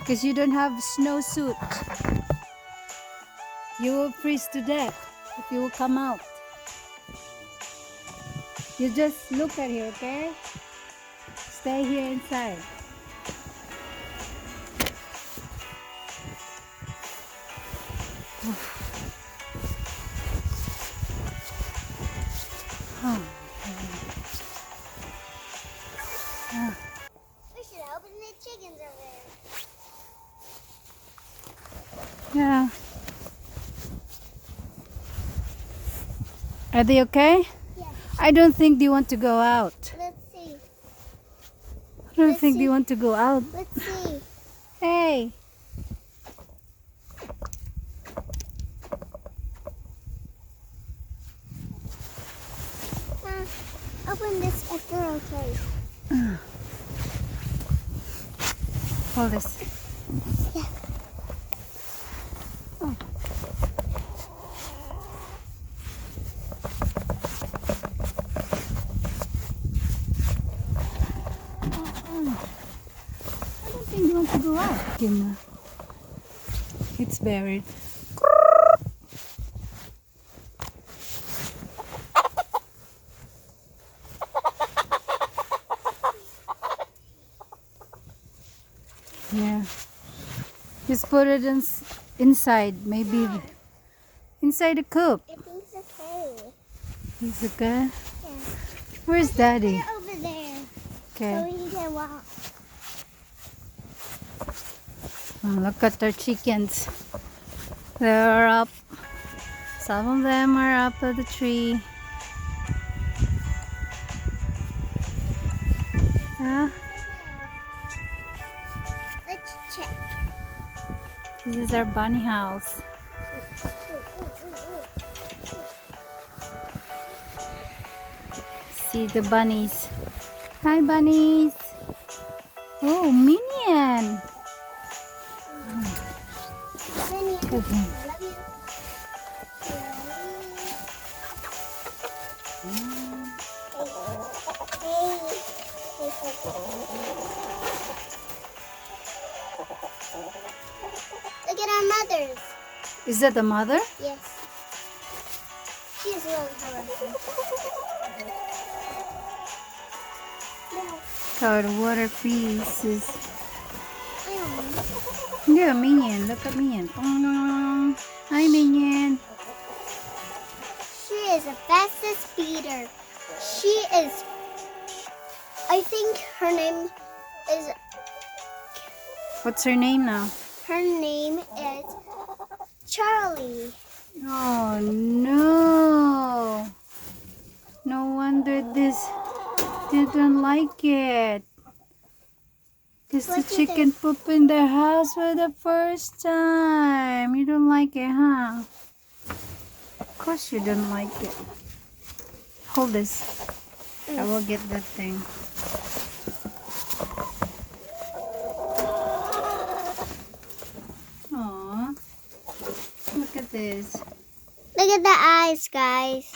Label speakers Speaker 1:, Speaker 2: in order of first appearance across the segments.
Speaker 1: Because you don't have snowsuit. You will freeze to death if you will come out. You just look at here, okay? Stay here inside. Oh.
Speaker 2: We should open the chickens over there.
Speaker 1: Yeah. Are they okay?
Speaker 2: Yeah.
Speaker 1: I don't think they want to go out.
Speaker 2: Let's see.
Speaker 1: I don't
Speaker 2: Let's
Speaker 1: think
Speaker 2: see.
Speaker 1: they want to go out.
Speaker 2: Let's see.
Speaker 1: Hey.
Speaker 2: Open this if they're okay.
Speaker 1: Hold this.
Speaker 2: Yeah.
Speaker 1: Oh. I don't think they want to go out. Kim. It's buried. Yeah. Just put it inside. Maybe inside the coop.
Speaker 2: I think it's okay.
Speaker 1: He's okay.
Speaker 2: Yeah.
Speaker 1: Where's Daddy?
Speaker 2: Put it over there so
Speaker 1: Okay.
Speaker 2: we can walk.
Speaker 1: Oh, look at our chickens. They're up. Some of them are up at the tree. Yeah.
Speaker 2: Let's check.
Speaker 1: This is our bunny house. See the bunnies. Hi, bunnies. Oh, Minion.
Speaker 2: Minnie, I
Speaker 1: Good one.
Speaker 2: love you. Look at our mothers.
Speaker 1: Is that the mother?
Speaker 2: Yes. She's really colorful.
Speaker 1: Oh, the water pieces.
Speaker 2: Oh.
Speaker 1: Yeah, Minion. Look at Minion. Hi, Minion.
Speaker 2: She is the fastest speeder. She is, I think her name is,
Speaker 1: What's her name now?
Speaker 2: Charlie.
Speaker 1: Oh, no. No wonder this didn't like it. Because the
Speaker 2: What do you
Speaker 1: chicken pooped in their house for the first time. You don't like it, huh? Of course you don't like it. Hold this. I will get that thing. Aw. Look at this.
Speaker 2: Look at the eyes, guys.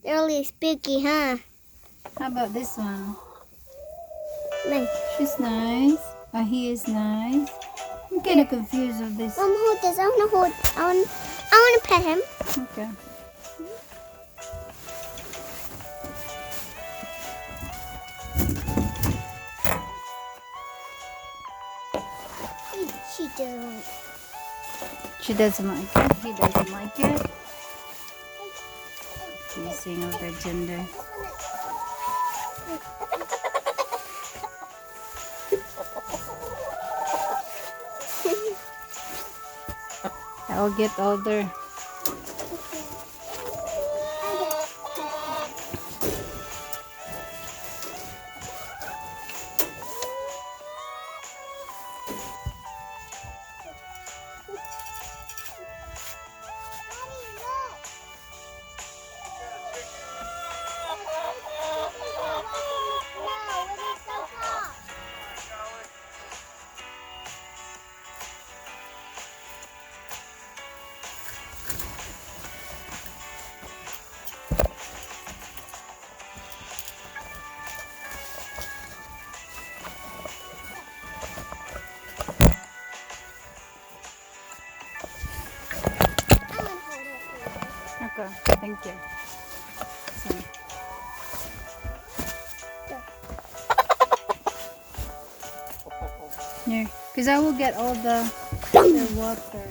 Speaker 2: They're really spooky, huh?
Speaker 1: How about this one?
Speaker 2: Nice.
Speaker 1: She's nice. He is nice. I'm kind of confused with this.
Speaker 2: Mom, hold this. I want to pet him.
Speaker 1: Okay.
Speaker 2: She doesn't.
Speaker 1: She doesn't like it. He doesn't like it. Teasing of their gender. I'll get older. welcome. Thank you. So. Here, because I will get all the water.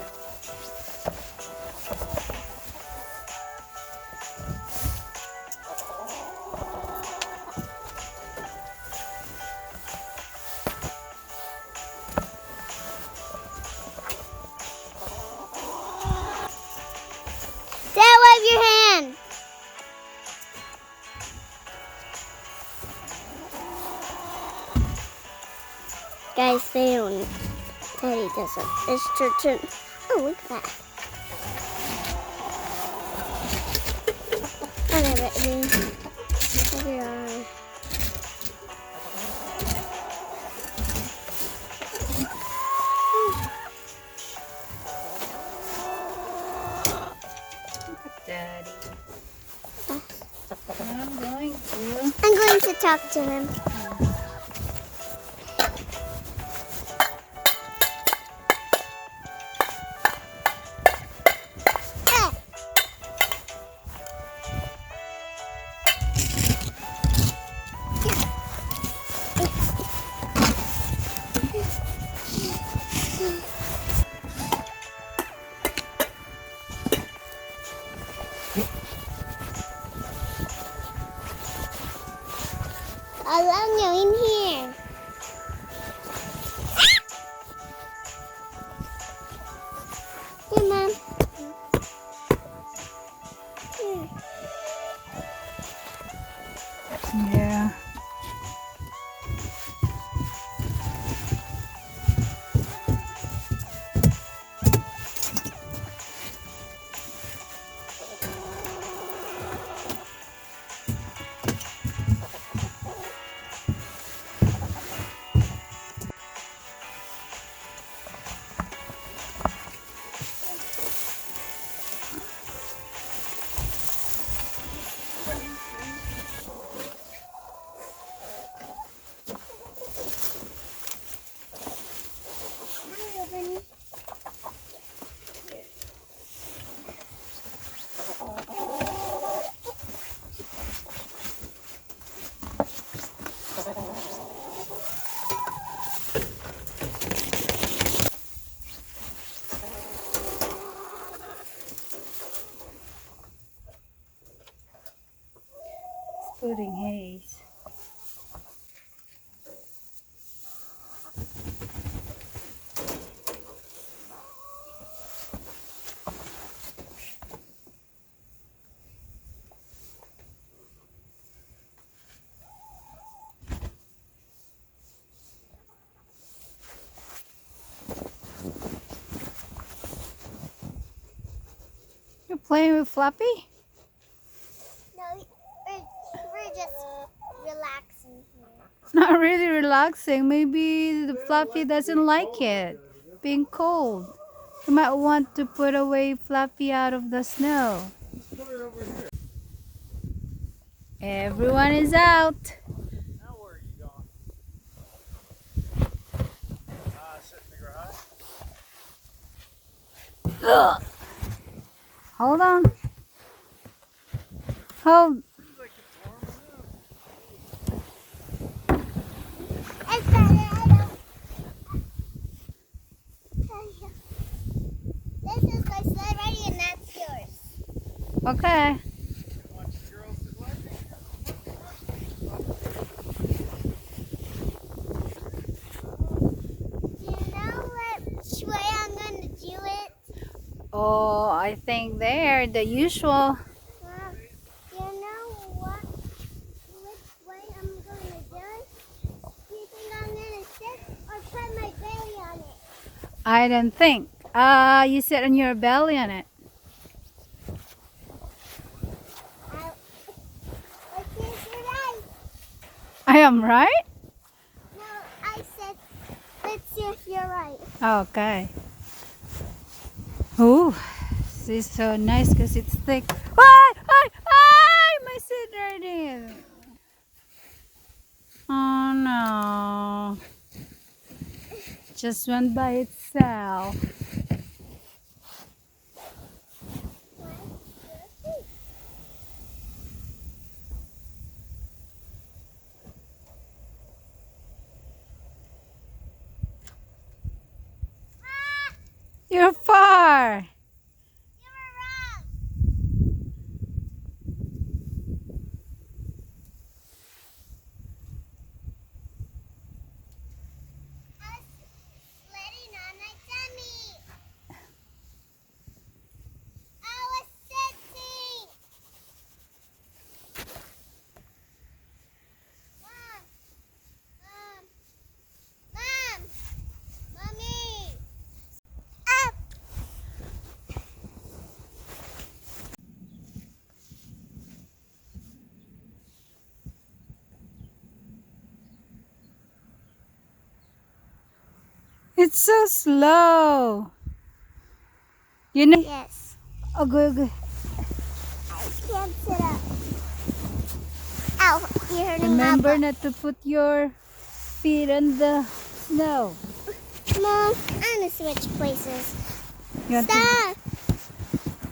Speaker 2: Dad, wave your hand. Guys, they don't. Daddy doesn't. It's your turn. Oh, look at that. Whatever, baby. Over your arm.
Speaker 1: Daddy. I'm
Speaker 2: going to talk to him. I love you in here. Here, Mom. Here.
Speaker 1: Yeah. Putting haze. You're playing with Fluffy?
Speaker 2: No, we're just relaxing here.
Speaker 1: Not really relaxing. Maybe the Fluffy doesn't like it. Being cold. You might want to put away Fluffy out of the snow. Everyone is out.
Speaker 3: Now where are you going? Sit in the garage?
Speaker 1: Ugh. Hold on. Hold.
Speaker 2: It's better. This is my sled ready and that's yours.
Speaker 1: Okay.
Speaker 3: Watch the girls that like
Speaker 2: Do you know which way I'm going to do it?
Speaker 1: Oh, I think they're the usual.
Speaker 2: Well, you know what? Which way I'm going to do it? Do you think I'm going to sit or put my belly on it?
Speaker 1: I don't think. You sit on your belly on it.
Speaker 2: Let's see if you're right.
Speaker 1: I am right?
Speaker 2: No, I said, let's see if you're right.
Speaker 1: Okay. Ooh, this is so nice because it's thick. Ay! My seat right here. Oh no. Just went by itself. You're far.
Speaker 2: You were wrong. I was sledding on my tummy. I was sitting. Mom. Mom. Mom. Mommy. Up.
Speaker 1: It's so slow. You know.
Speaker 2: Yes.
Speaker 1: Oh, good, good.
Speaker 2: I can't sit up. Ow, you're hurting
Speaker 1: Remember
Speaker 2: my
Speaker 1: not to put your feet on the snow.
Speaker 2: butt. Mom, I want to switch places.
Speaker 1: You want to-
Speaker 2: Stop.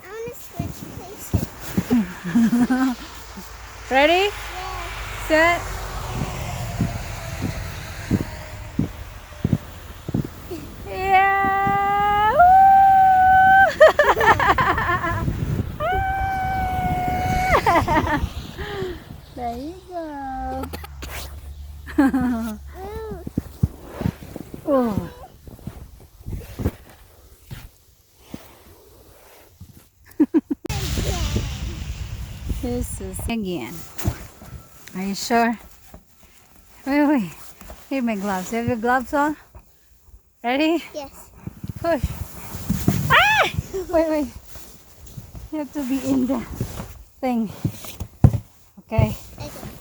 Speaker 2: I want to switch places.
Speaker 1: Ready?
Speaker 2: Yeah.
Speaker 1: Set. Yeah. Woo! There you go.
Speaker 2: Ooh.
Speaker 1: Oh. This is again. Are you sure? Wait. Here my gloves. You have your gloves on? Ready?
Speaker 2: Yes.
Speaker 1: Push. Ah! Wait. You have to be in the thing. Okay.
Speaker 2: Okay.